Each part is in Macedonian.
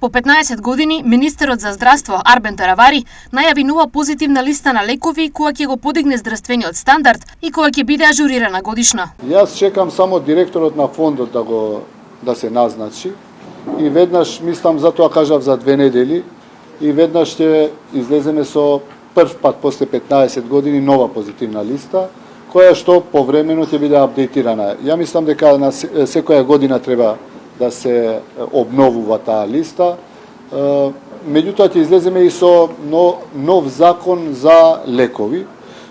По 15 години, министерот за здравство Арбен Таравари најави нова позитивна листа на лекови која ќе го подигне здравствениот стандард и која ќе биде ажурирана годишно. Јас чекам само директорот на фондот да се назначи и веднаш, мислам, затоа кажав за 2 недели, и веднаш ќе излеземе со прв пат после 15 години нова позитивна листа, која што повремено ќе биде апдейтирана. Ја мислам дека на секоја година треба да се обновува таа листа. Меѓутоа ќе излеземе и со нов закон за лекови,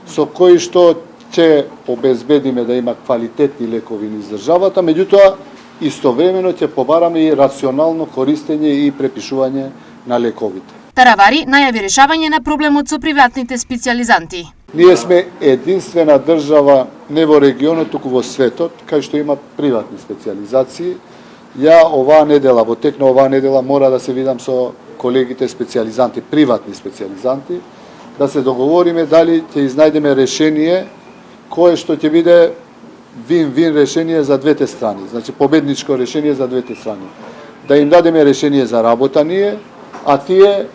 со кој што ќе обезбедиме да има квалитетни лекови низ државата, меѓутоа истовремено ќе побараме и рационално користење и препишување на лековите. Таравари најави решавање на проблемот со приватните специјализанти. Ние сме единствена држава не во регионот, туку во светот, кај што има приватни специјализации. Ја оваа недела, во тек на оваа недела, мора да се видам со колегите специјализанти, приватни специјализанти, да се договориме дали ќе изнајдеме решение кое што ќе биде вин-вин решение за двете страни, значи победничко решение за двете страни. Да им дадеме решение за работа ние, а тие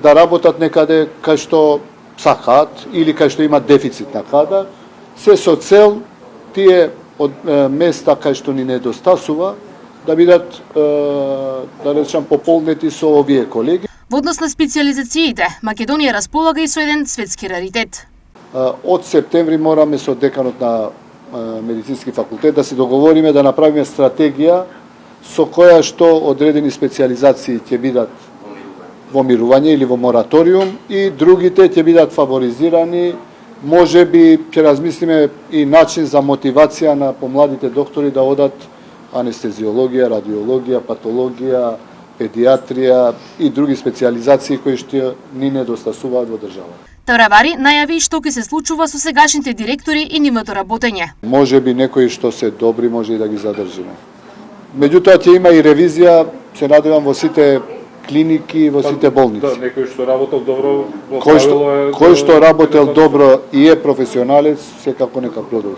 да работат некаде кај што сакаат или кај што има дефицит на кадар, се со цел тие од места кај што ни недостасува да бидат, да речам, пополнети со овие колеги. Во однос на специјализациите, Македонија располага и со еден светски раритет. Од септември мораме со деканот на медицински факултет да се договориме да направиме стратегија со која што одредени специјализации ќе бидат во мирување или во мораториум и другите ќе бидат фаворизирани. Може би ќе размислиме и начин за мотивација на помладите доктори да одат анестезиологија, радиологија, патологија, педиатрија и други специјализации кои што ни недостасуваат во државата. Таравари најави што ќе се случува со сегашните директори и нивното работење. Може би некои што се добри може и да ги задржиме. Меѓутоа ќе има и ревизија, се надевам, во сите клиники, во сите болници. Да, некој што работел добро, кој што работел добро и е професионалец, секако нека продолжи.